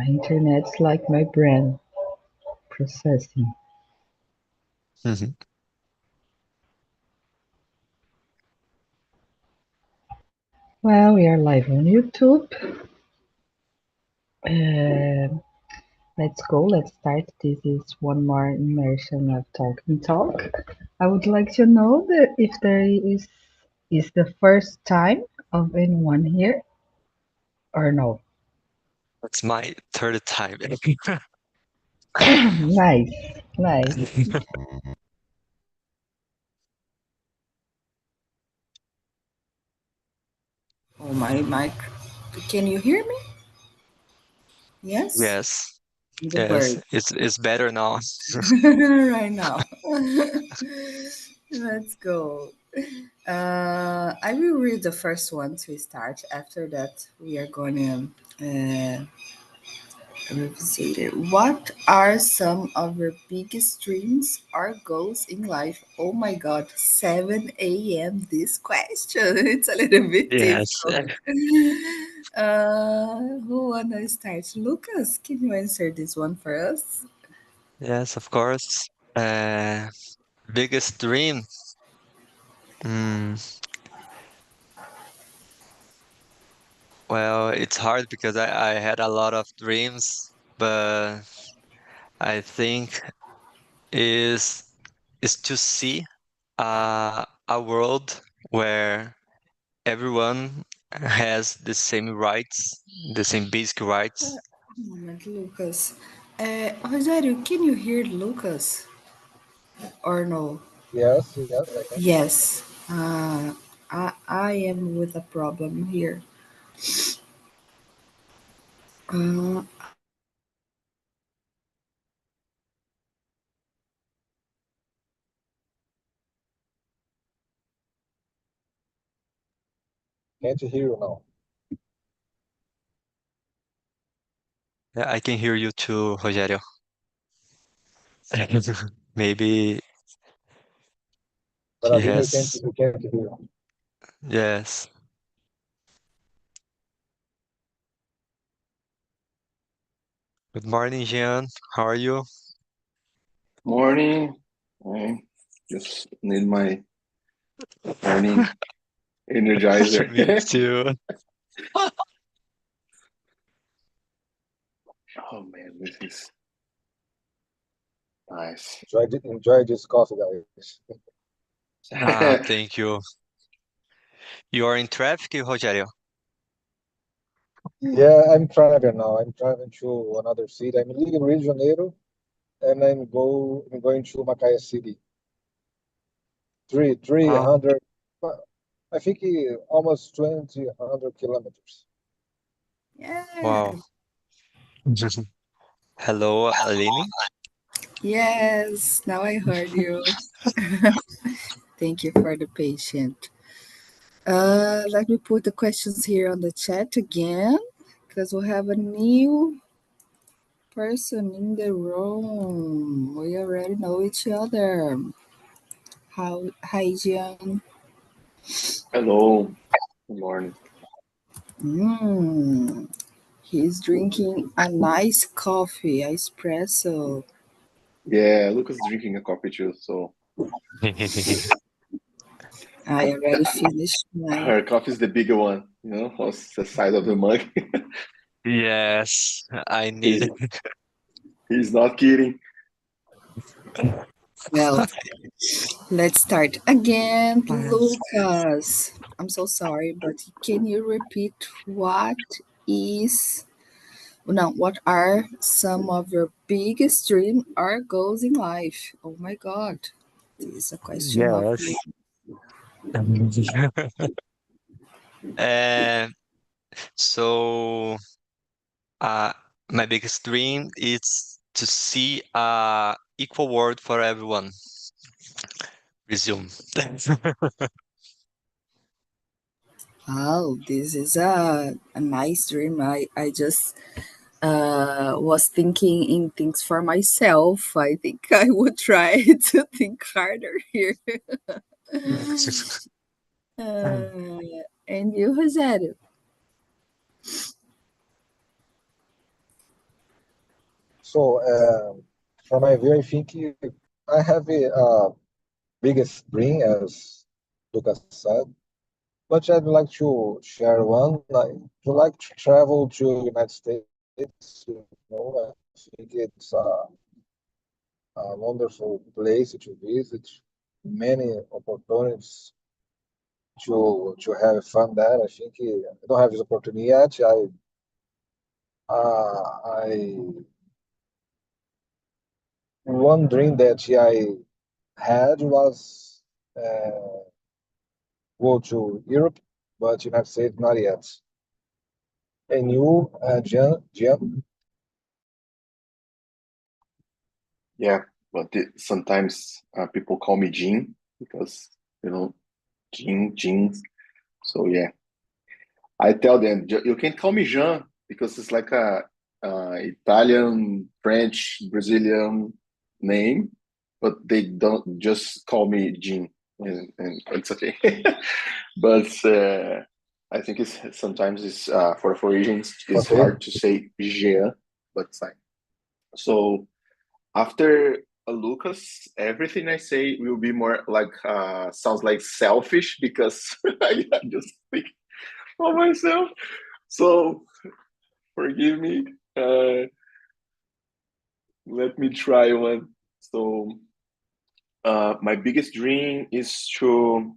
My internet's like my brain processing. Mhm. Well, we are live on YouTube. Uh, let's go. Let's start. This is one more immersion of talk and talk. I would like to know that if there is the first time of anyone here or no. That's my third time. Nice, nice. Oh, my mic. Can you hear me? Yes? Yes, The yes, bird. it's better now. Right now. Let's go. I will read the first one to start. After that, we are going to revisit it. What are some of your biggest dreams or goals in life? Oh my God, 7 a.m. This question. It's a little bit Yes, difficult. Who wanna start? Lucas, can you answer this one for us? yes, of course. Uh, Biggest dream. Mm, well, it's hard because I had a lot of dreams, but I think is is to see a world where everyone has the same rights, the same basic rights. Moment, Lucas. Rosario, can you hear Lucas or no? Yes, yes, I can. Yes. I am with a problem here. Uh, Can't hear you now. Yeah, I can hear you too, Rogério. Maybe he Vladimir can't, has. we can't hear you. Yes. Good morning, Jean. How are you? Morning. I just need my morning energizer. Me too. Oh man, this is nice. Enjoy this coffee, guys. Ah, thank you. You are in traffic, Rogério? Yeah, I'm driving now. I'm driving to another city. I'm leaving Rio de Janeiro and I'm going to Macaé City. Three Oh, hundred. I think almost 200 kilometers. yeah. wow. Hello, Aline. Yes. Now I heard you. Thank you for the patient. Let me put the questions here on the chat again because we have a new person in the room. We already know each other. Hi, Jian. Hello. Good morning. Mm, he's drinking a nice coffee, espresso. Yeah, Lucas drinking a coffee too, so I already finished mine. her coffee is the bigger one, on the side of the mug. Yes, I need he's it. he's not kidding. Well, let's start again. Lucas, I'm so sorry, but can you repeat what is now, what are some of your biggest dreams or goals in life? Oh my God, this is a question of me. Yes. And so, uh, my biggest dream is to see a equal world for everyone. Resume. Oh, this is a nice dream. I just was thinking in things for myself. I think I would try to think harder here. And you, Rosário? So, from my view, I think I have a biggest dream, as Lucas said, but I'd like to share one. I would like to travel to United States. I think it's a wonderful place to visit, many opportunities to have fun there. I think I don't have this opportunity yet. I one dream that I had was go to Europe, but United States not yet. And you, Gian? Yeah, but sometimes people call me Jean because jeans. So yeah, I tell them you can call me Jean because it's like a Italian, French, Brazilian name, but they don't just call me Jean, and it's okay. But I think it's sometimes it's for regions it's Okay. hard to say Jean, but it's like so after Lucas, everything I say will be more like sounds like selfish because I just think of myself. So forgive me. Let me try one. So my biggest dream is to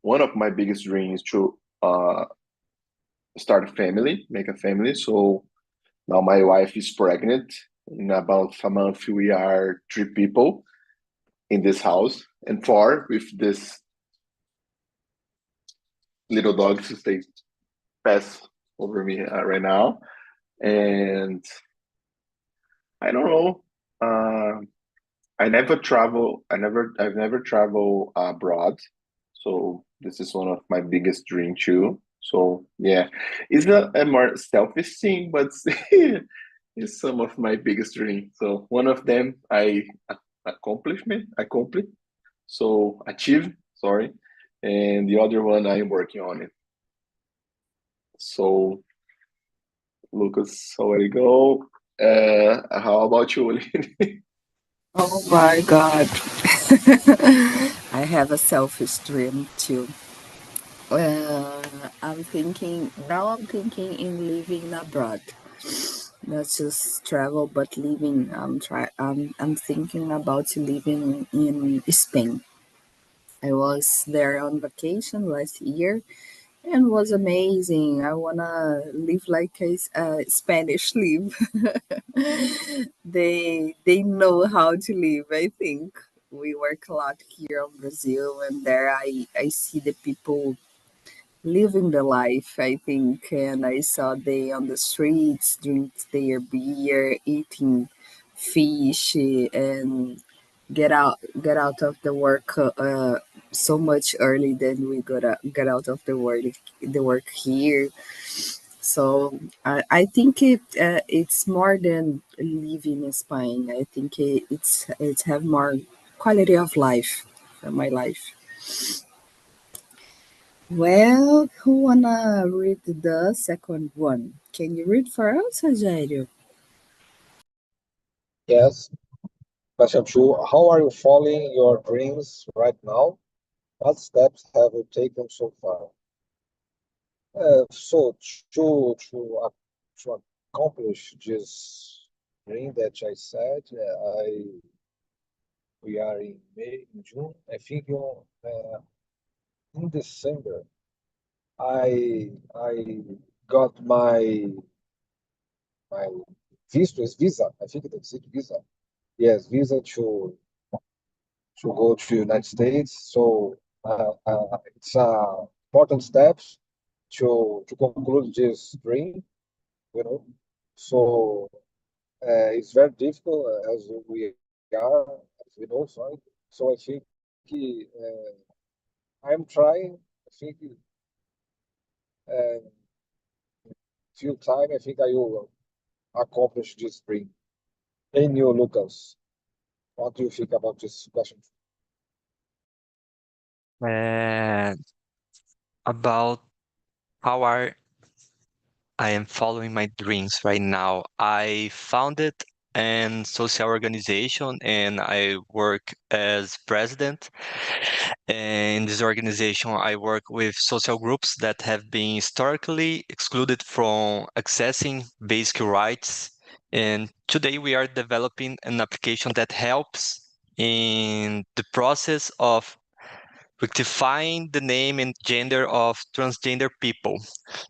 one of my biggest dreams is to start a family, make a family. So now my wife is pregnant. In about a month, we are three people in this house and four with this little dog to stay pass over me right now. And I don't know. I've never traveled abroad, so this is one of my biggest dream too. So yeah, it's a more selfish thing, but it's some of my biggest dream. So one of them I accomplished, so achieve. Sorry, and the other one I am working on it. So Lucas, how you go? How about you, Oline? Oh my God. I have a selfish dream too. Uh, I'm thinking in living abroad. Not just travel, but living. I'm thinking about living in Spain. I was there on vacation last year and was amazing. I wanna live like a Spanish live. They know how to live. I think we work a lot here in Brazil, and there I see the people living the life. I think, and I saw they on the streets drink their beer, eating fish, and get out of the work so much early than we gotta get out of the work here. So I think it's more than living in Spain. I think it's have more quality of life for my life. Well, who wanna read the second one? Can you read for us, Rogério? Yes. Question two, how are you following your dreams right now? What steps have you taken so far? So to accomplish this dream that I said, we are in May, in June. I think in December, I got my visa. I think it's visa. Yes, visa to go to United States. So it's important steps to conclude this dream. You know, so it's very difficult as we are, as we know. Sorry. So I think I'm trying. I think few time. I think I will accomplish this dream. And you, Lucas, what do you think about this question? And about how I am following my dreams right now. I found it and social organization, and I work as president. And in this organization, I work with social groups that have been historically excluded from accessing basic rights. And today we are developing an application that helps in the process of rectifying the name and gender of transgender people.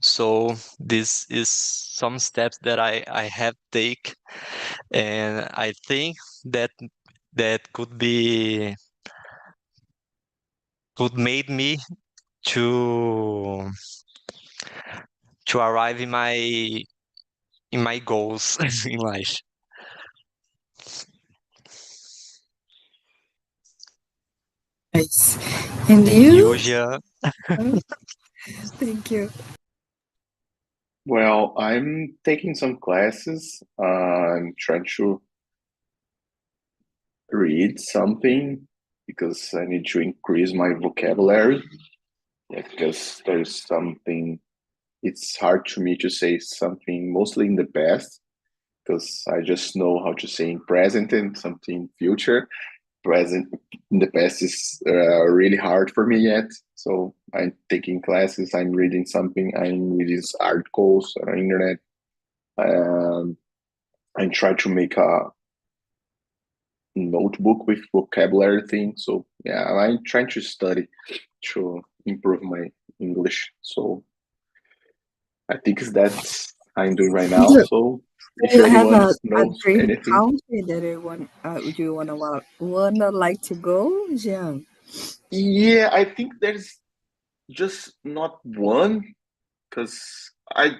So this is some steps that I have take, and I think that that could made me to arrive in my goals in life. Nice. And And you? you, Jean? Thank you. Well, I'm taking some classes. I'm trying to read something because I need to increase my vocabulary. Yeah, because there's something, it's hard to me to say something mostly in the past because I just know how to say in present and something in future. Present in the past is really hard for me yet. So I'm taking classes, I'm reading something, I'm reading articles on the internet. Um, I try to make a notebook with vocabulary things. So yeah, I'm trying to study to improve my English. So I think that's I'm doing right now. Do So if you have anyone a knows dream anything, country that you wanna like to go, Jean? yeah, I think there's just not one because I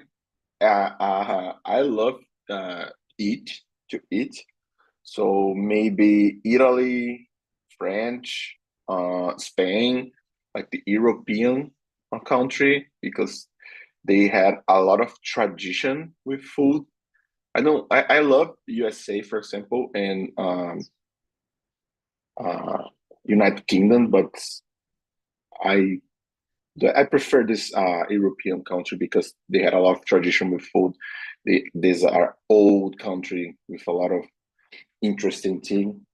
I love uh, eat to eat. So maybe Italy, French, Spain, like the European country, because they had a lot of tradition with food. I know I love USA, for example, and uh, United Kingdom, but I I prefer this European country because they had a lot of tradition with food. These are old country with a lot of interesting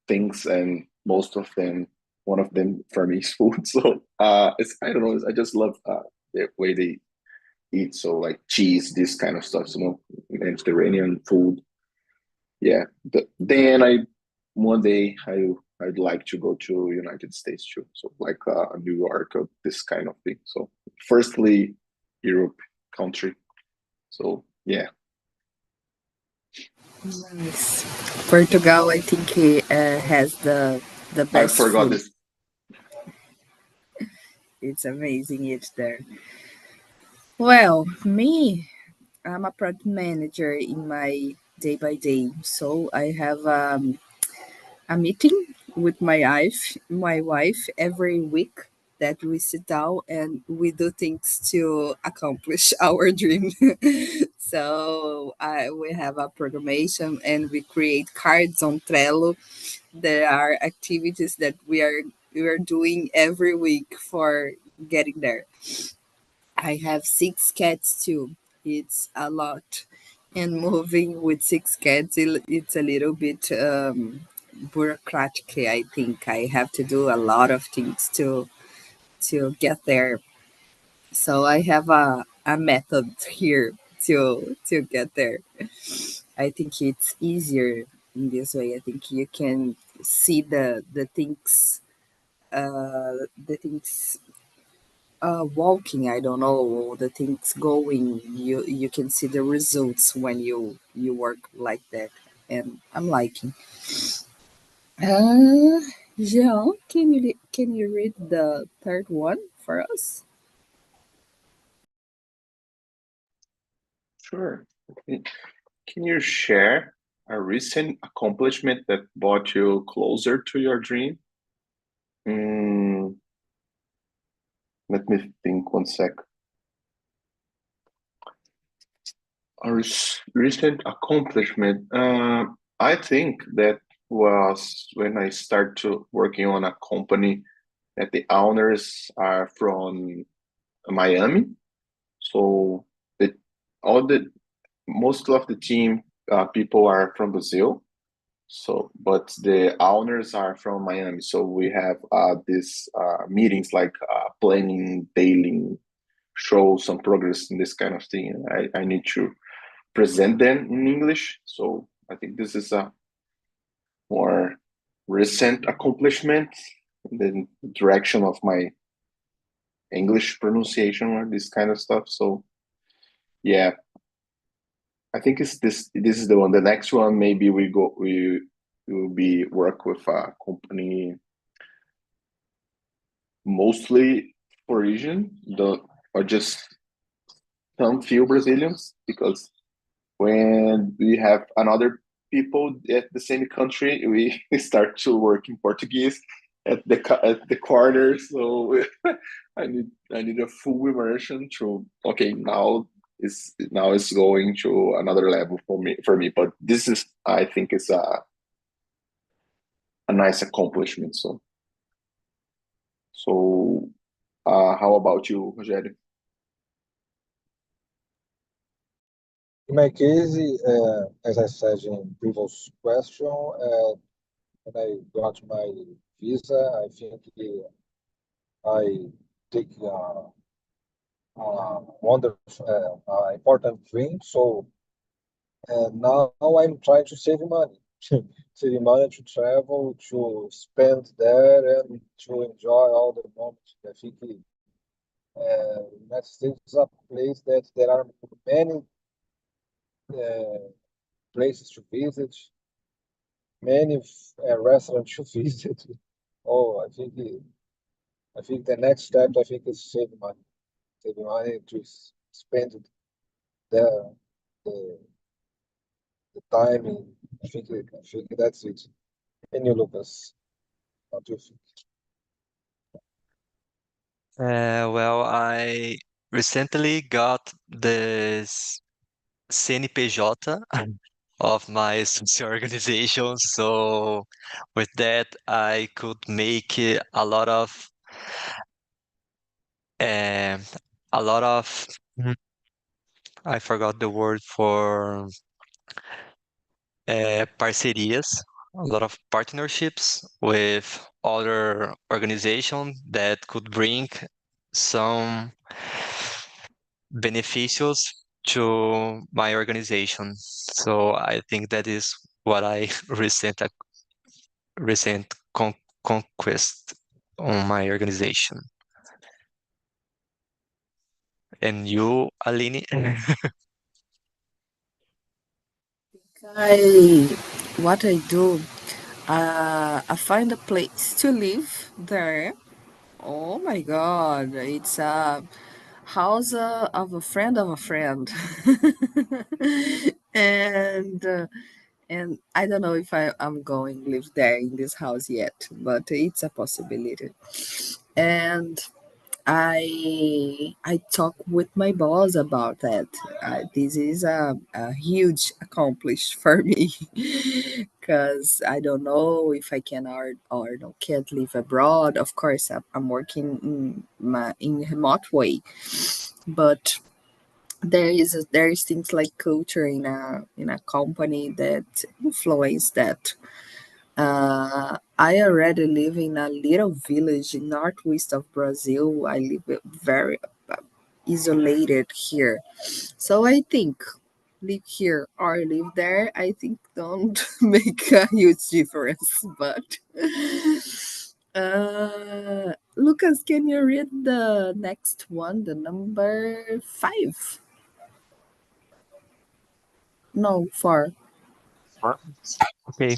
things, and most of them, one of them for me is food. So it's I don't know, I just love the way they eat. So like cheese, this kind of stuff, Mediterranean food. Yeah. Then I one day I'd like to go to United States too. So like New York or this kind of thing. So firstly, Europe country. So yeah, Nice. Portugal, I think, has the I best forgot food. this. It's amazing. It's there. Well, me, I'm a product manager in my day by day. So I have a meeting with my wife every week that we sit down and we do things to accomplish our dream. So we have a programmation and we create cards on Trello. There are activities that we are doing every week for getting there. I have 6 cats too. It's a lot. And moving with 6 cats, it's a little bit bureaucratic. I think I have to do a lot of things to get there. So I have a method here to get there. I think it's easier in this way. I think you can see the things walking, I don't know, the things going, you can see the results when you work like that, and I'm liking. Jean, can you read the third one for us? Sure. Can you share a recent accomplishment that brought you closer to your dream? Mm, let me think one sec. A recent accomplishment. I think that was when I started to working on a company that the owners are from Miami. So the all the most of the team people are from Brazil. So, but the owners are from Miami. So we have these meetings like planning daily, show some progress in this kind of thing. And I need to present them in English. So I think this is a more recent accomplishment in the direction of my English pronunciation or this kind of stuff. So yeah, I think it's this is the one. The next one maybe we will be work with a company mostly Parisian, or just some few Brazilians, because when we have another people at the same country, we start to work in Portuguese at the corner. So I need a full immersion to okay, now it's going to another level for me. But this is, I think, is a nice accomplishment. So how about you, Rogério? In my case, as I said in previous question, when I got my visa, I think I take wonderful, important dream. So now I'm trying to save money, save money to travel, to spend there, and to enjoy all the moments. I think United States is a place that there are many uh, places to visit, many restaurants to visit. Oh, I think the next step I think is save money to spend the the, the time. I think that's it. And you, Lucas, what do you think? Well, I recently got this CNPJ of my social organization. So with that, I could make um, a lot of, I forgot the word for parcerias, a lot of partnerships with other organizations that could bring some beneficials to my organization. So I think that is what I recent conquest on my organization. And you, Aline? What I do, I find a place to live there. Oh my God, it's a house of a friend of a friend. and and I don't know if I'm going to live there in this house yet, but it's a possibility. And I talk with my boss about that. This is a huge accomplish for me because I don't know if I can or no, can't live abroad. Of course, I'm working in remote way, but there is things like culture in a company that influence that. I already live in a little village in northwest of Brazil. I live very isolated here. So I think live here or live there, I think don't make a huge difference. But Lucas, can you read the next one, the number 5? No, 4. Okay.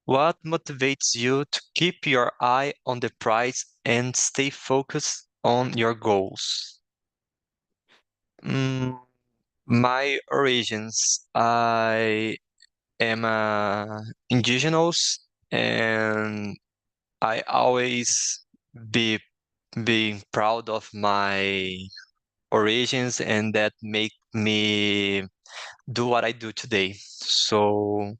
What motivates you to keep your eye on the prize and stay focused on your goals? Mm, my origins, I am indigenous, and I always be being proud of my origins, and that make me do what I do today. So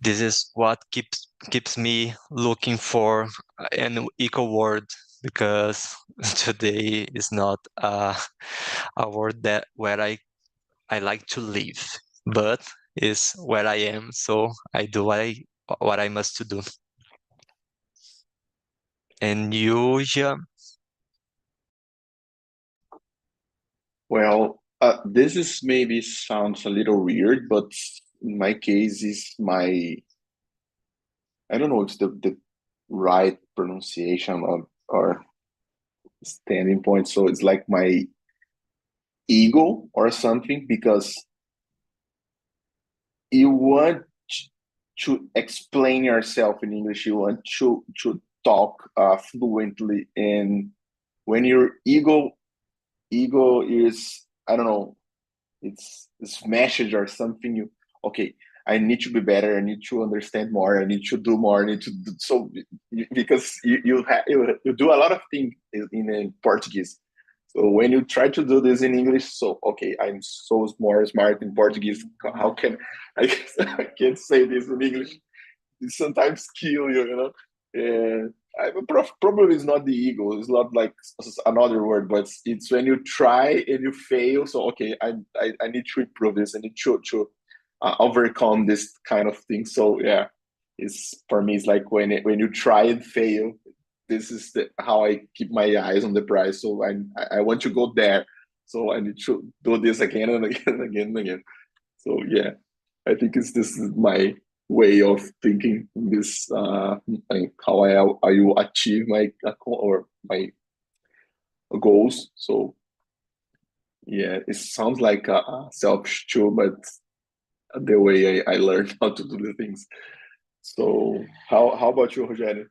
this is what keeps me looking for an equal world, because today is not a world that where I like to live. But is where I am, so I do what I must to do. And you, Jean? Well, this is maybe sounds a little weird, but in my case is I don't know if it's the right pronunciation or standing point. So it's like my ego or something because you want to explain yourself in English. You want to talk fluently, and when your ego is, I don't know, it's message or something. You okay? I need to be better. I need to understand more. I need to do more. I need to do, so because you do a lot of things in Portuguese. So when you try to do this in English, so okay, I'm so more smart in Portuguese. How can I? I can't say this in English. It sometimes kill you, you know. And probably it's not the ego. It's not like another word, but it's when you try and you fail. So okay, I need to improve this. I need to overcome this kind of thing. So yeah, it's for me. It's like when you try and fail. This is how I keep my eyes on the prize. So I want to go there. So I need to do this again and again and again and again. So yeah, I think this is my way of thinking this like how I will achieve my or my goals. So yeah, it sounds like a selfish too, but the way I learned how to do the things. So how about you, Rogério?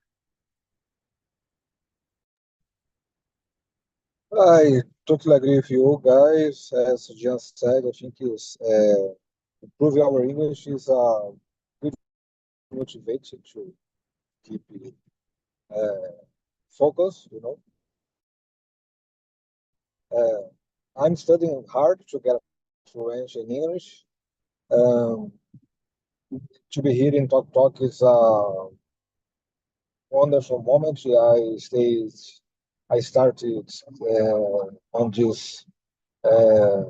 I totally agree with you guys. As Jean said, I think is improving our English is good motivation to keep focus. Uh, I'm studying hard to get fluent in English. Um, to be here in Talk is a wonderful moment. I started on this uh,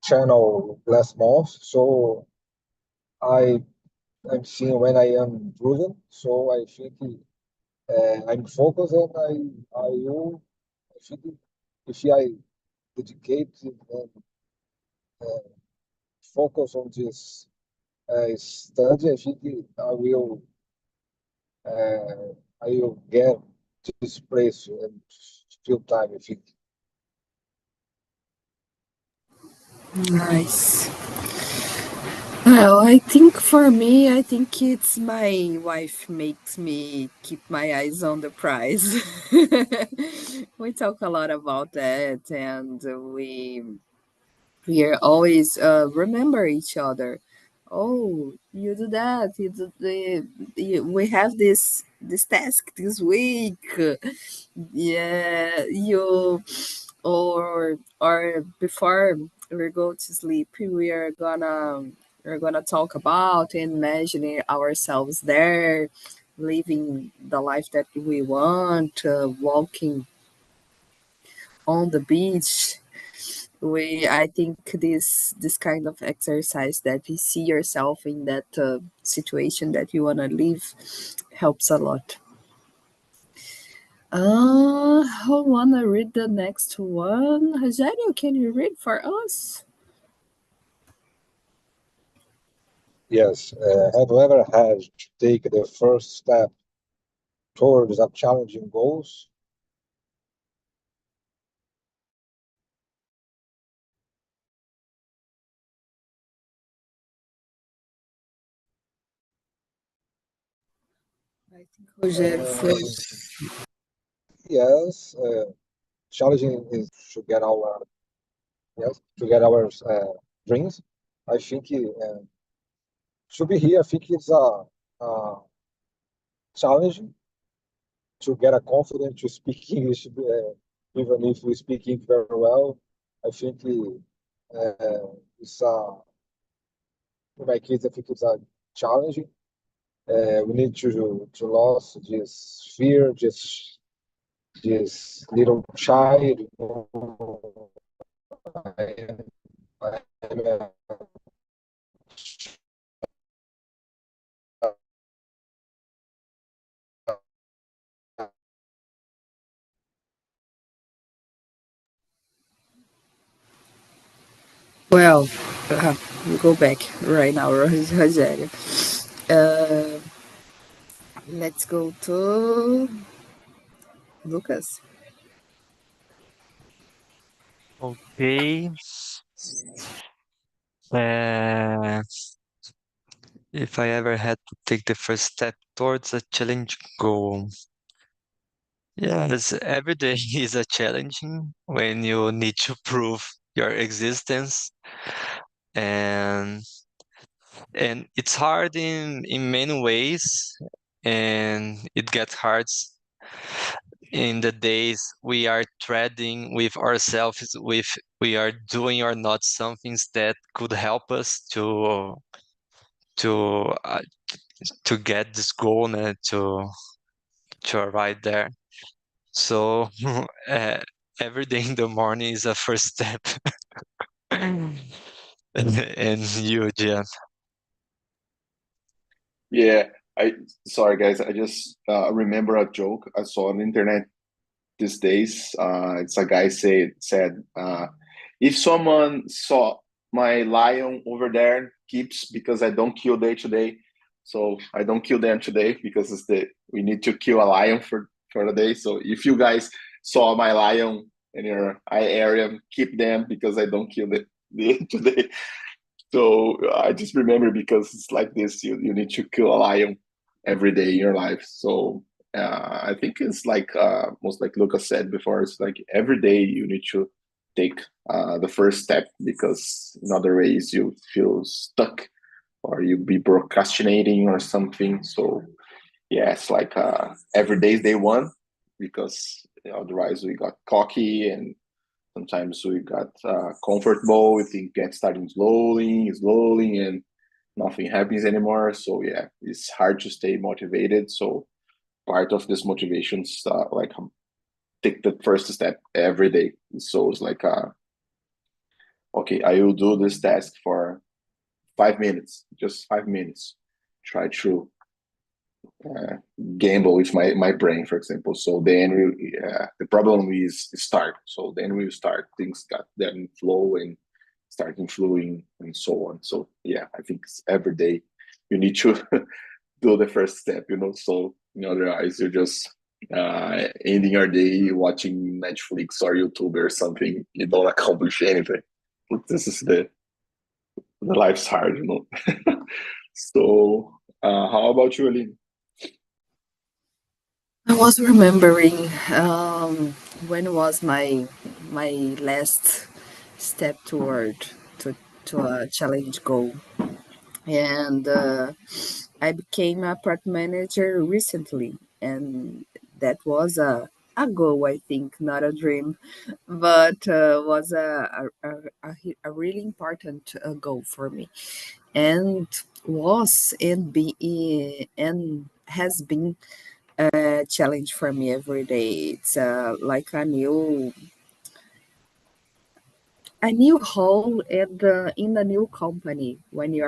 channel last month, so I I'm seeing when I am improving. So I think I'm focused, and I think if I dedicate and uh, focus on this study, I think uh, I will get this place in few time. I think. Nice. Well, I think for me, I think it's my wife makes me keep my eyes on the prize. We talk a lot about that, and we are always remember each other. Oh, you do that. We have this task this week. Yeah, you or before we go to sleep, we're gonna talk about and imagining ourselves there, living the life that we want, walking on the beach. We I think this kind of exercise that you see yourself in that situation that you want to live helps a lot. Who wanna read the next one? Rogério, can you read for us? Yes. Have you ever had to take the first step towards a challenging goals? I think Rogério Um, first. yes. Challenging is to get our yes to get our dreams. I think to be here. I think it's a challenging to get a confidence to speak English, even if we speak English very well. I think it's in my case. I think it's a challenging. We need to lose this fear, this little child. I am Well, we'll go back right now, Rogério. Uh, let's go to Lucas. Okay. Uh, if I ever had to take the first step towards a challenge goal, yes, every day is a challenging when you need to prove your existence, and it's hard in many ways, and it gets hard in the days we are treading with ourselves, with we are doing or not some things that could help us to uh, to get this goal and to arrive there. So uh, every day in the morning is a first step. And you, Jan. Yeah, I sorry guys, I just remember a joke I saw on the internet these days. It's a guy said if someone saw my lion over there keeps because I don't kill day to day, so I don't kill them today because we need to kill a lion for the day. So if you guys saw my lion in your eye area, keep them because I don't kill the today. So I just remember because it's like this, you need to kill a lion every day in your life. So I think it's like most like Lucas said before, it's like every day you need to take the first step because in other ways you feel stuck or you be procrastinating or something. So yeah, it's like every day is day one because otherwise we got cocky and sometimes we got comfortable. We think get starting slowly, and nothing happens anymore. So yeah, it's hard to stay motivated. So part of this motivation is like take the first step every day. So it's like, okay, I will do this task for 5 minutes, just 5 minutes. Try to uh, gamble with my brain, for example. So then the problem is start. So then we start things got then flow and starting flowing and so on. So yeah, I think every day you need to do the first step, so otherwise you're just ending your day watching Netflix or YouTube or something. You don't accomplish anything. This is the life's hard. So how about you, Aline? I was remembering when was my last step toward to a challenge goal, and I became a product manager recently, and that was a goal, I think, not a dream, but was a really important goal for me, and was and has been a challenge for me every day. It's like a new role in a new company. When you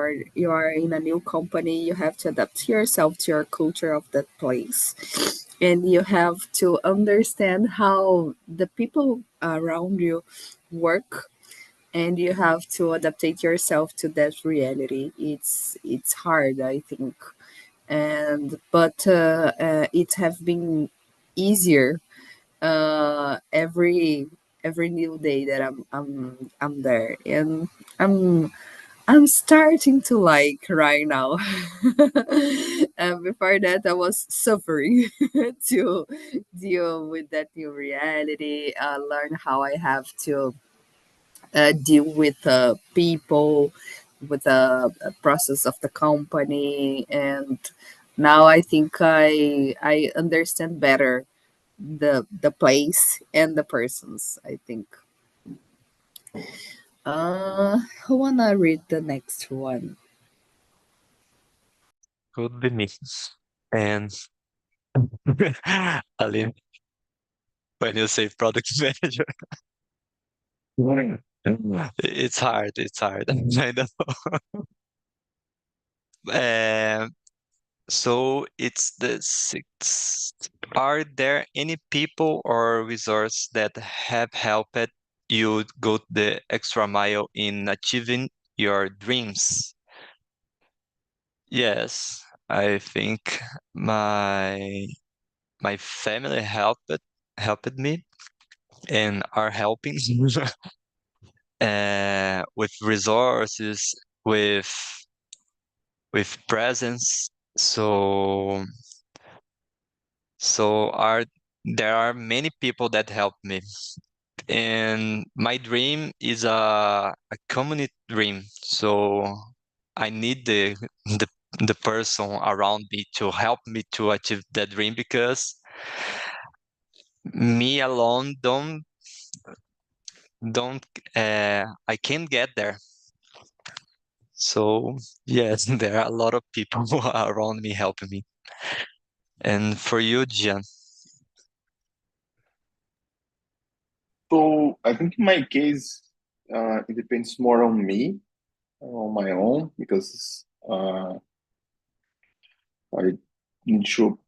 are in a new company, you have to adapt yourself to your culture of that place, and you have to understand how the people around you work, and you have to adapt yourself to that reality. It's hard, I think, and but it have been easier every new day that I'm there, and I'm I'm starting to like right now. Before that, I was suffering to deal with that new reality, learn how I have to deal with people, with the process of the company, and now I think I understand better the place and the persons, I think. Who wanna read the next one? Could be me. And Aline, when you say product manager, it's hard. It's hard. I know. Um, so it's the sixth. Are there any people or resources that have helped you go the extra mile in achieving your dreams? Yes, I think my family helped me and are helping with resources, with presence. So there are many people that help me, and my dream is a community dream. So I need the person around me to help me to achieve that dream, because me alone don't I can't get there. So yes, there are a lot of people who are around me helping me. And for you, Gian? So I think in my case, it depends more on me, on my own, because I need to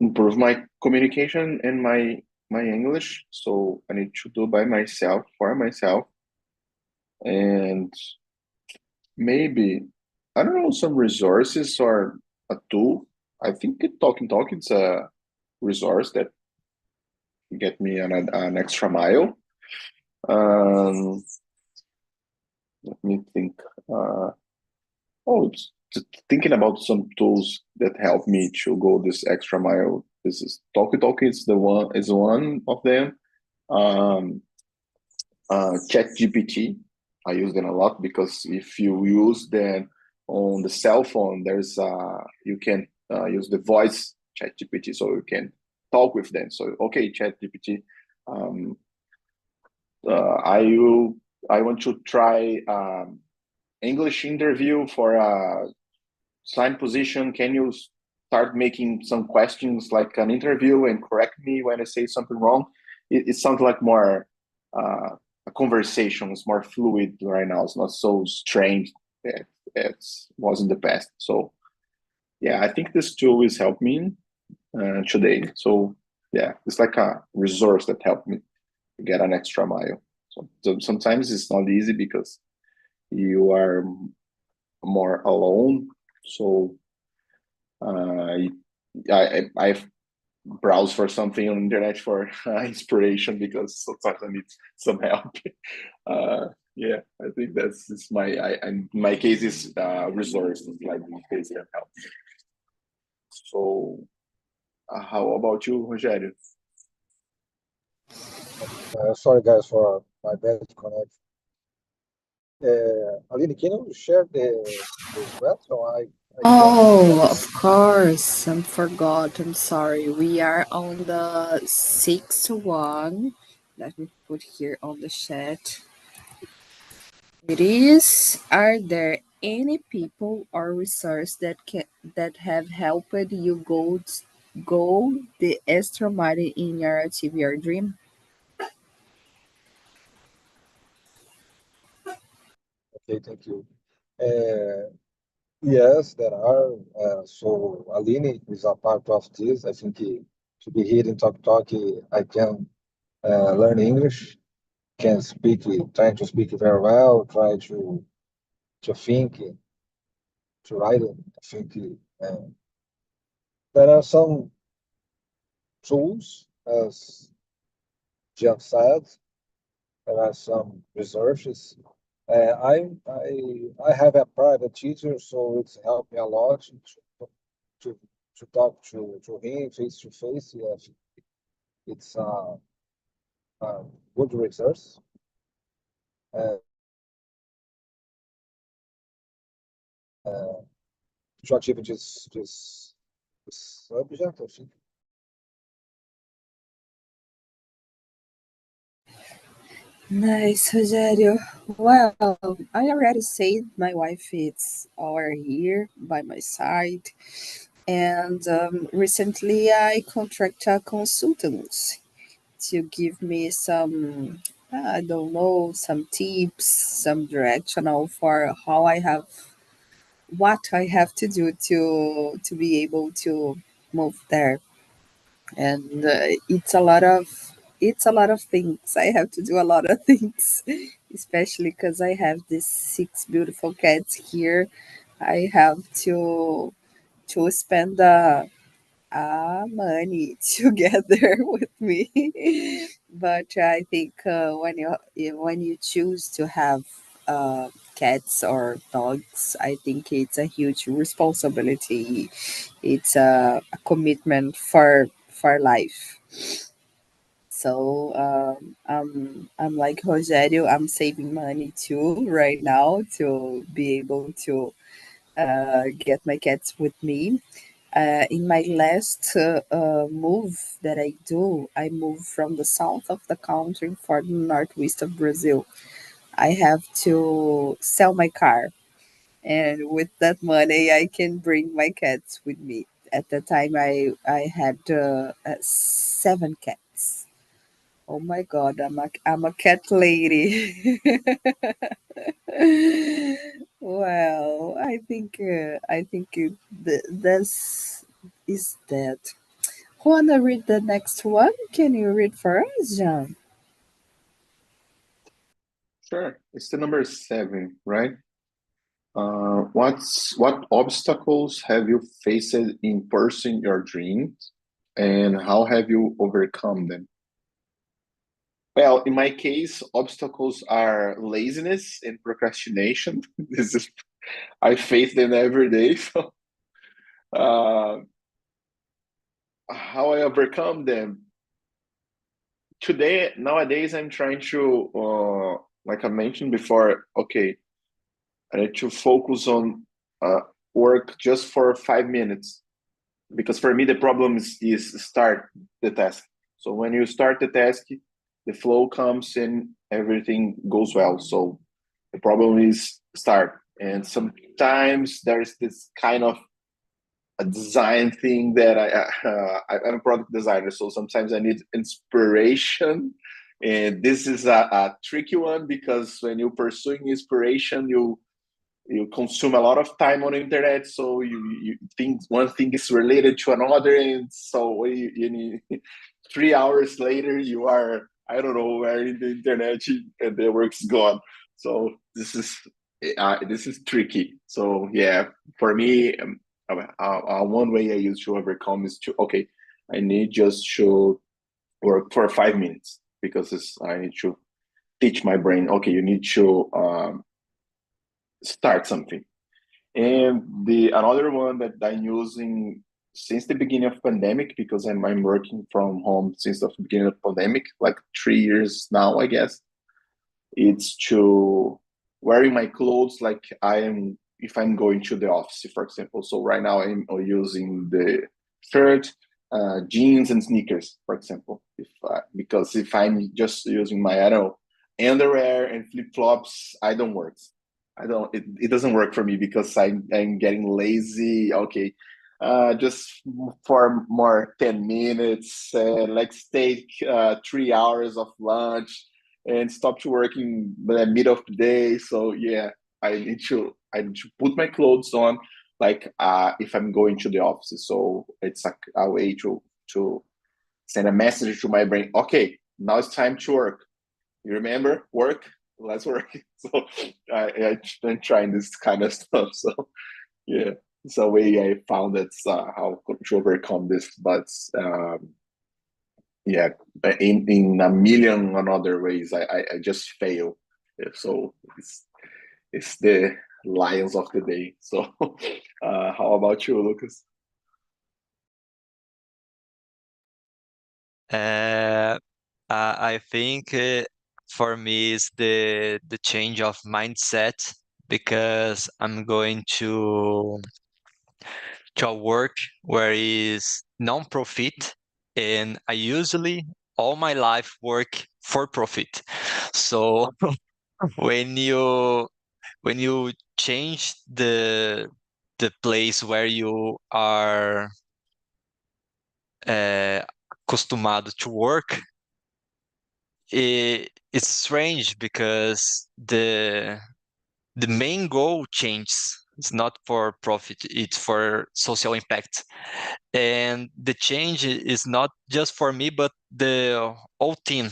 improve my communication and my English. So I need to do by myself, for myself, and maybe, I don't know, some resources or a tool. I think Talk it's a resource that get me an extra mile. Um, Let me think. Thinking about some tools that help me to go this extra mile. This is Talk is one of them. Um, ChatGPT, I use them a lot because if you use them on the cell phone, you can use the voice ChatGPT, so you can talk with them. So okay, ChatGPT, um, I will. I want to try English interview for a sign position. Can you start making some questions like an interview and correct me when I say something wrong? It sounds like more a conversation. It's more fluid right now. It's not so strange that it was in the past. So yeah, I think this tool is helping me today. So yeah, it's like a resource that helped me get an extra mile. So sometimes it's not easy because you are more alone. So I browse for something on the internet for inspiration because sometimes I need some help. Yeah, I think that's my case is resources like in case of help. So how about you, Rogério? Sorry, guys, for my bad connection. Aline, can you share the question? I can't Oh, remember. of course. I forgot. I'm sorry. We are on the sixth one. Let me put here on the chat. It is. Are there any people or resource that have helped you go the extra mile in your achieve your dream? Okay, thank you. Uh, yes, there are. So Aline is a part of this. I think to be here in Talk, I can learn English, can speak, trying to speak very well, try to think, to write. I think there are some tools, as Jeff said. There are some resources. I have a private teacher, so it's helped me a lot to, to talk to him face to face. Yes, it's a good resource. Uh, to achieve this subject, I think. Nice, Rogério. Well, I already said my wife is over here by my side, and recently I contract a consultant to give me some, I don't know, some tips, some directional for how I have, what I have to do to be able to move there. And it's a lot of it's a lot of things. I have to do a lot of things, especially because I have these 6 beautiful cats here. I have to spend money together with me. But I think when you choose to have cats or dogs, I think it's a huge responsibility. It's a commitment for life. So I'm like Rogério. I'm saving money too right now to be able to get my cats with me. In my last move that I moved from the south of the country for the northwest of Brazil. I have to sell my car, and with that money, I can bring my cats with me. At the time, I had 7 cats. Oh my God, I'm a cat lady. Well, I think this is that. Wanna read the next one? Can you read for us, John? Sure. It's the number 7, right? What obstacles have you faced in pursuing your dreams, and how have you overcome them? Well, in my case, obstacles are laziness and procrastination. This is I face them every day. So, uh, how I overcome them today? Nowadays, I'm trying to, like I mentioned before. Okay, I need to focus on uh, work just for 5 minutes, because for me the problem is start the task. So when you start the task, the flow comes and everything goes well. So the problem is start, and sometimes there's this kind of a design thing that I'm a product designer, so sometimes I need inspiration, and this is a tricky one, because when you're pursuing inspiration, you consume a lot of time on the internet, so you think one thing is related to another, and so you need 3 hours later you are, I don't know where in the internet, and the work's gone. So this is tricky. So yeah, for me, one way I use to overcome is to, okay, I need just to work for 5 minutes, because I need to teach my brain, okay, you need to start something. And the another one that I'm using since the beginning of pandemic, because I'm working from home since the beginning of pandemic, like 3 years now, I guess. It's to wearing my clothes like I am if I'm going to the office, for example. So right now I'm using the shirt, jeans, and sneakers, for example. If Because if I'm just using my, I don't know, underwear and flip flops, I don't work. I don't. It doesn't work for me, because I'm getting lazy. Okay, just for more 10 minutes. Let's take 3 hours of lunch and stop to work in the middle of the day. So yeah, I need to put my clothes on, like if I'm going to the office. So it's like a way to send a message to my brain. Okay, now it's time to work. You remember work? Let's work. So I'm trying this kind of stuff. So yeah, it's a way I found that's how to overcome this. But yeah, but in a million another ways, I just fail. Yeah, so it's the lions of the day. So how about you, Lucas? Uh, I think for me is the change of mindset, because I'm going to a work where is non-profit, and I usually all my life work for profit. So when you change the place where you are uh, acostumado to work, it's strange because the main goal changes. It's not for profit, it's for social impact. And the change is not just for me, but the whole team.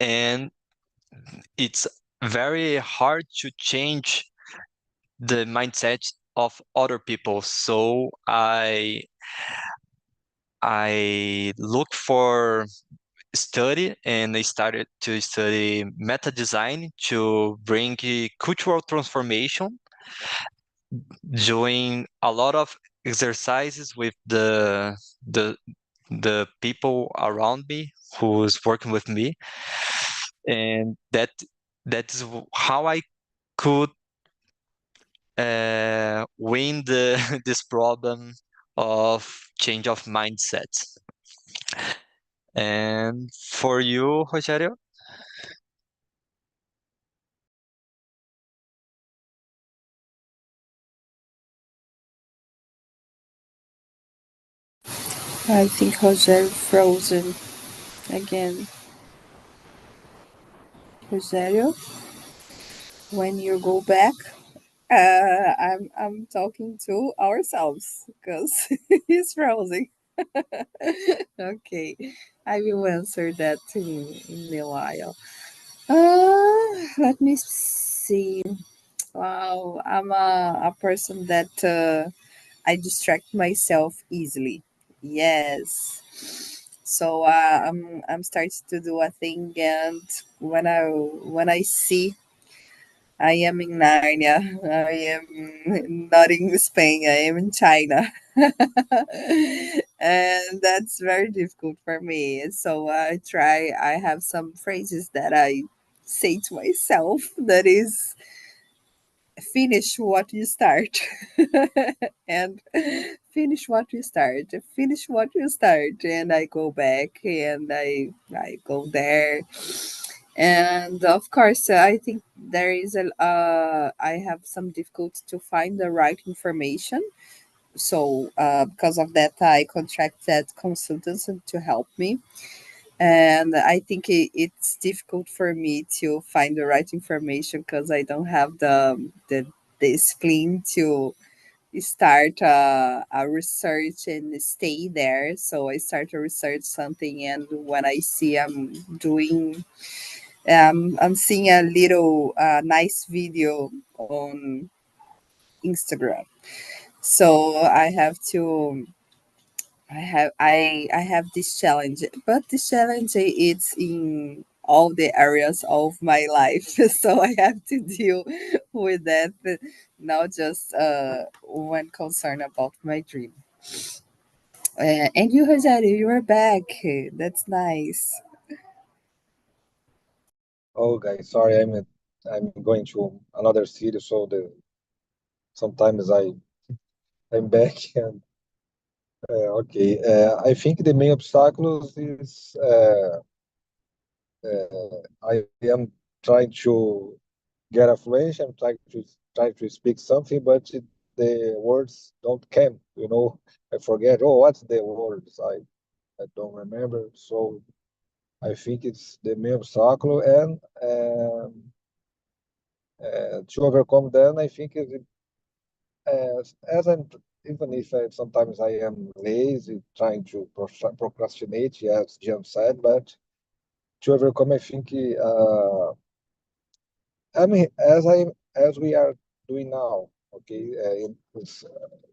And it's very hard to change the mindset of other people. So I look for study, and I started to study meta design to bring cultural transformation, doing a lot of exercises with the the people around me who's working with me, and that is how I could win this problem of change of mindset. And for you, Rogério? I think Rogério frozen again. Rogério, when you go back, I'm talking to ourselves because he's frozen. Okay, I will answer that in a while. Let me see. Wow, I'm a person that I distract myself easily. Yes. So I'm starting to do a thing, and when I see I am in Narnia, I am not in Spain, I am in China. And that's very difficult for me. So I have some phrases that I say to myself that is finish what you start. And finish what you start, finish what you start, and I go back and I go there. And of course, I think there is I have some difficulty to find the right information. So because of that, I contracted consultants to help me, and I think it's difficult for me to find the right information because I don't have the spleen to start a research and stay there. So I start to research something, and when I see I'm seeing a little nice video on Instagram. So I have this challenge, but this challenge it's in all the areas of my life. So I have to deal with that, not just one concern about my dream. And you, Rosario, you are back. That's nice. Oh, guys, sorry, I'm going to another city, so the sometimes I'm back and okay. I think the main obstacles is I am trying to get a fluency. I'm trying to speak something, but the words don't come. I forget. Oh, what's the words? I don't remember. So I think it's the main obstacle, and to overcome them, I think as I'm even if sometimes I am lazy, trying to procrastinate, as Jim said, but to overcome, I think I mean as we are doing now. Okay, it's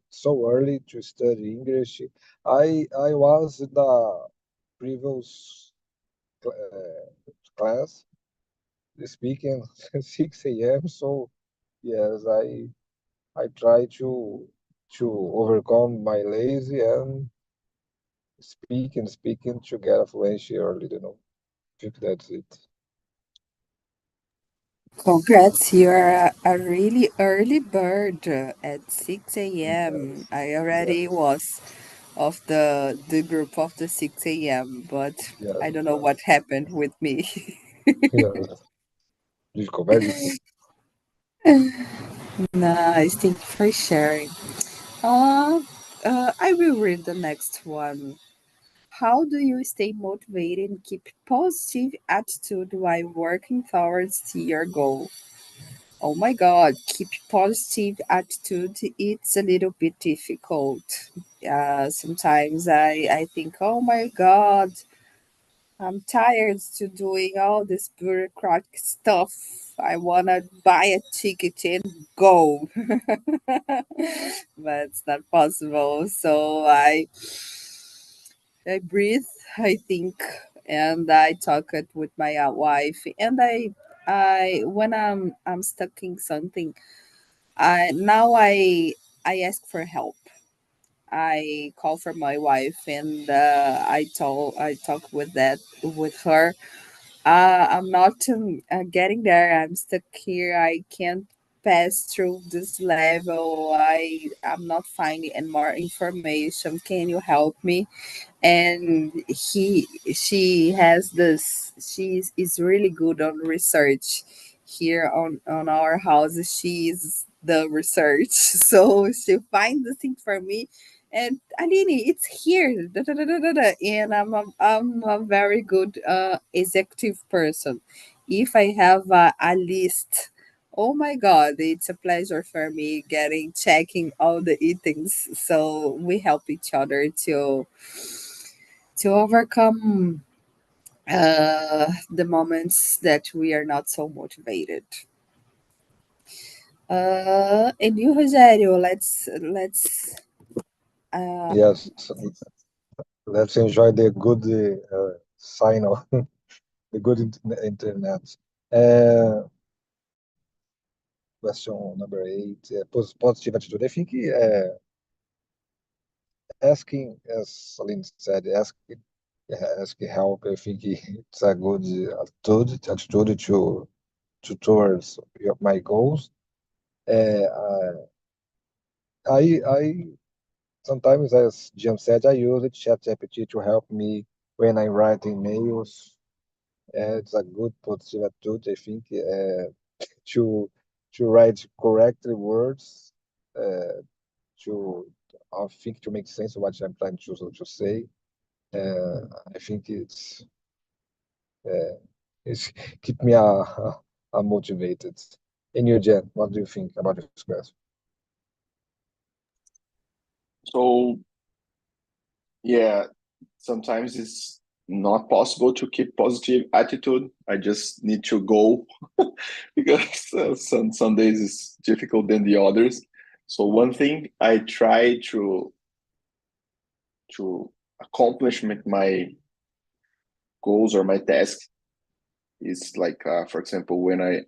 so early to study English. I was in the previous class speaking 6 a.m. So yes, I try to overcome my lazy and speaking to get a fluency early. I think that's it. Congrats, you're a really early bird at 6 a.m. Yes, I already yes, was of the group of the 6 a.m., but I yes, don't know what happened with me. yes. Difficult, very difficult. Nice, thank you for sharing. Uh, I will read the next one. How do you stay motivated and keep positive attitude while working towards your goal? Oh my God, keep positive attitude. It's a little bit difficult. Sometimes I think, oh my God, I'm tired to doing all this bureaucratic stuff. I wanna buy a ticket and go, but it's not possible. So I breathe, I think, and I talk it with my wife, and I when I'm stuck in something, I ask for help. I call for my wife, and I talk with her. I'm not getting there. I'm stuck here. I can't pass through this level. I'm not finding any more information. Can you help me? And she has this. Is really good on research here on our house. She's the research, so she finds the thing for me. And Aline, it's here. Da, da, da, da, da, da. And I'm a very good executive person. If I have a list, oh my God, it's a pleasure for me getting checking all the items. So we help each other to overcome the moments that we are not so motivated. And you, Rogério, uh, Yes, let's enjoy the good signal, the good internet. Uh, Question number 8, positive attitude. I think asking, as Aline said, ask help. I think it's a good attitude to towards my goals. Uh, I sometimes, as Jim said, I use it ChatGPT to help me when I'm writing mails. It's a good positive attitude, I think, to write correctly words, uh, to I think to make sense of what I'm trying to say. I think uh, it's keep me motivated. And you, Jen, what do you think about this question? So yeah, sometimes it's not possible to keep positive attitude. I just need to go because some days it's difficult than the others. So one thing I try to accomplish with my goals or my tasks is like, for example, when I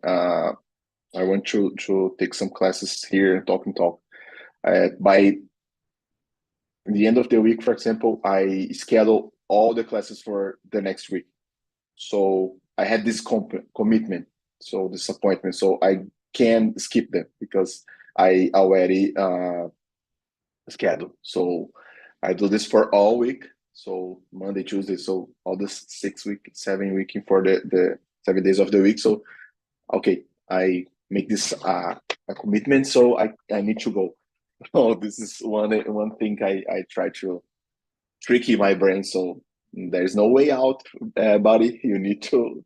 want to take some classes here, talk and talk. By the end of the week, for example, I schedule all the classes for the next week. So I had this commitment, so this appointment, so I can skip them because I already scheduled. So I do this for all week. So Monday, Tuesday, so all the 6 week, 7 week for the 7 days of the week. So okay, I make this a commitment, so I need to go. Oh, this is one thing I try to tricky my brain. So there's no way out, buddy. You need to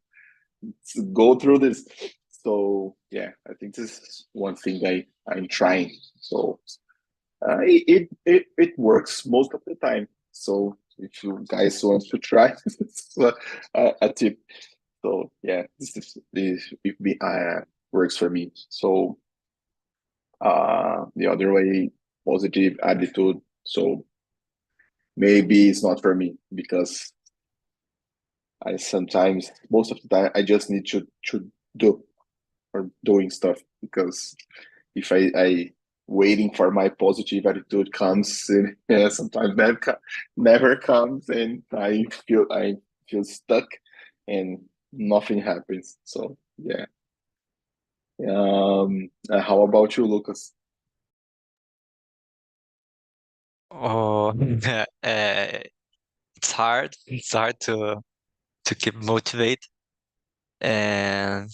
go through this. So yeah, I think this is one thing I'm trying. So it works most of the time. So if you guys want to try, this is a tip. So yeah, this works for me. So the other way, positive attitude. So maybe it's not for me because I sometimes, most of the time, I just need to do or doing stuff because if I waiting for my positive attitude comes, and yeah, sometimes never comes, and I feel stuck, and nothing happens. So yeah. How about you, Lucas? Oh, it's hard. It's hard to keep motivated, and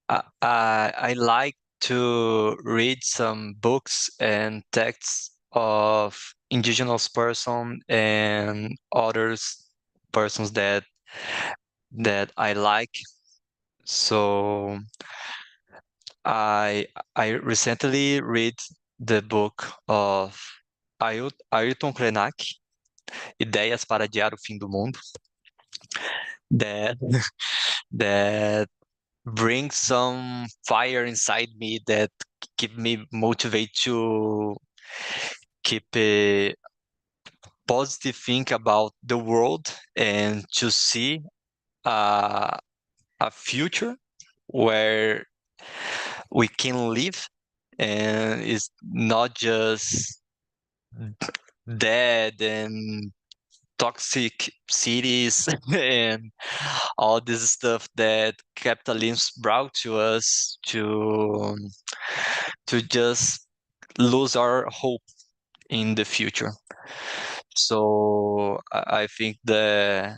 I like to read some books and texts of indigenous person and others persons that I like. So I recently read the book of Ayrton Krenak, Ideias para Adiar o Fim do Mundo, that that brings some fire inside me that keep me motivated to keep a positive think about the world and to see a future where we can live and it's not just dead and toxic cities and all this stuff that capitalism brought to us to just lose our hope in the future. So I think the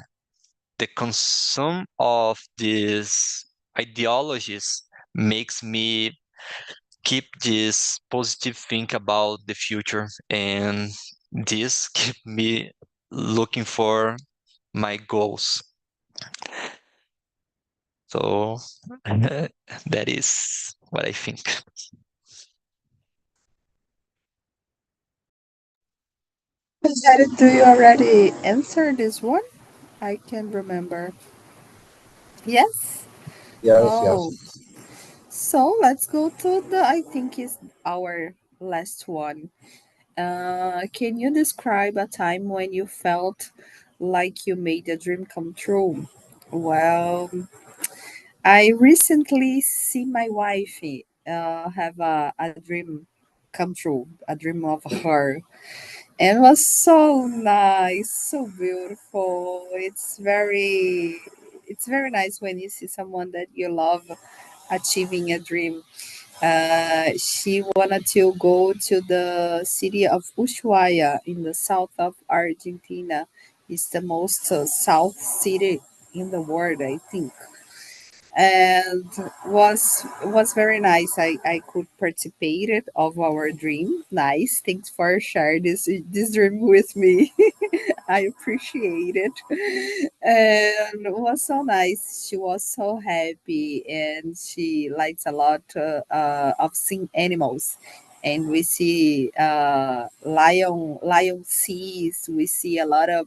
consume of these ideologies makes me keep this positive think about the future, and this keep me looking for my goals. So that is what I think. Do you already answer this one? I can remember. Yes? Yes, Oh, yes. so let's go to the, I think is our last one. Can you describe a time when you felt like you made a dream come true? Well, I recently see my wife have a dream come true, a dream of her, and it was so nice, so beautiful. It's very nice when you see someone that you love achieving a dream. She wanted to go to the city of Ushuaia in the south of Argentina. It's the most south city in the world, I think, and was very nice. I could participate it of our dream. Nice. Thanks for sharing this dream with me. I appreciate it. And it was so nice. She was so happy and she likes a lot of seeing animals. And we see lion seas. We see a lot of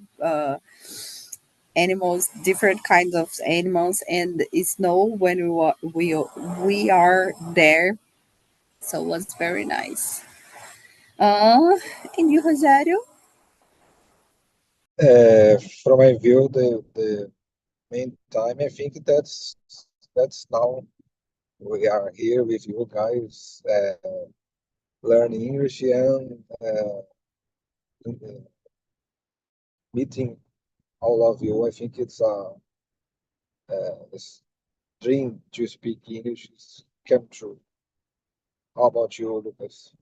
animals, different kinds of animals, and it snow when we are there. So it was very nice. And you, Rosario? From my view, the main time, I think that's now we are here with you guys, learning English and meeting all of you. I think it's a this dream to speak English is come true. How about you, Lucas?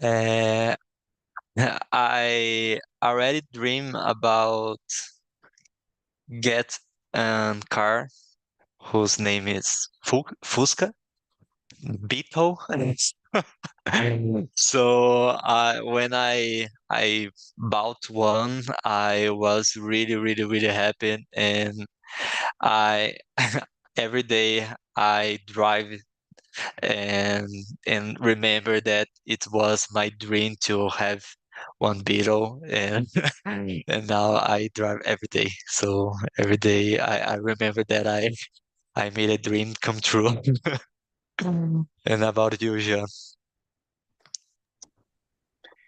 Uh, I already dream about get a car whose name is Fusca Beetle. So when I bought one, I was really happy, and I every day I drive and remember that it was my dream to have one Beetle, and and now I drive every day. So every day I remember that I made a dream come true. And about you, Jean?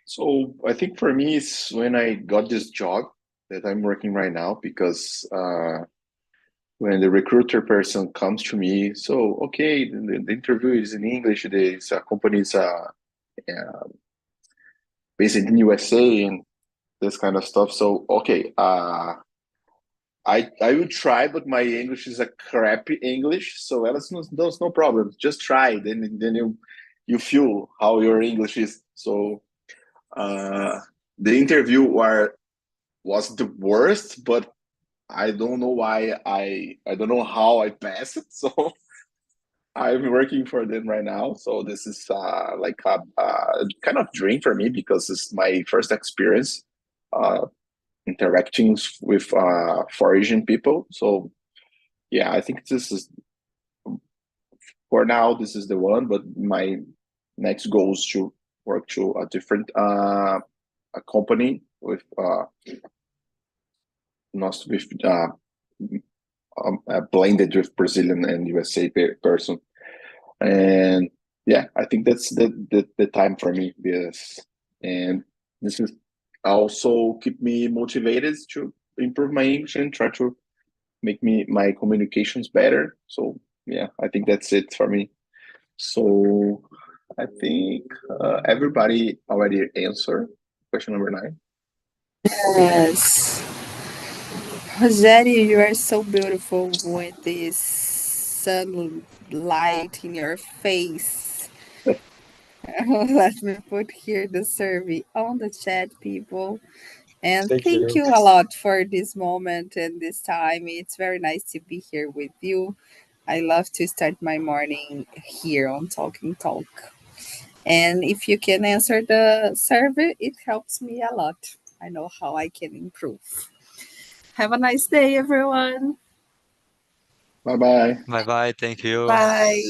So I think for me, it's when I got this job that I'm working right now, because when the recruiter person comes to me, so okay, the interview is in English. The company is based in USA and this kind of stuff. So okay, I will try, but my English is a crappy English. So Alice, there's no problem. Just try. Then you feel how your English is. So uh, the interview was the worst, but I don't know why I don't know how I passed it. So I'm working for them right now. So this is like a kind of dream for me, because it's my first experience uh, interacting with foreign people. So yeah, I think this is, for now, this is the one, but my next goal is to work to a different a company with not with blended with Brazilian and USA person. And yeah, I think that's the time for me, because, and this is also keep me motivated to improve my English and try to make my communications better. So yeah, I think that's it for me. So I think everybody already answered question number 9. Yes. Rogério, you are so beautiful with this sunlight in your face. Let me put here the survey on the chat, people. And Thank thank you. you a lot for this moment and this time. It's very nice to be here with you. I love to start my morning here on Talking Talk. And if you can answer the survey, it helps me a lot. I know how I can improve. Have a nice day, everyone. Bye bye. Bye bye. Thank you. Bye.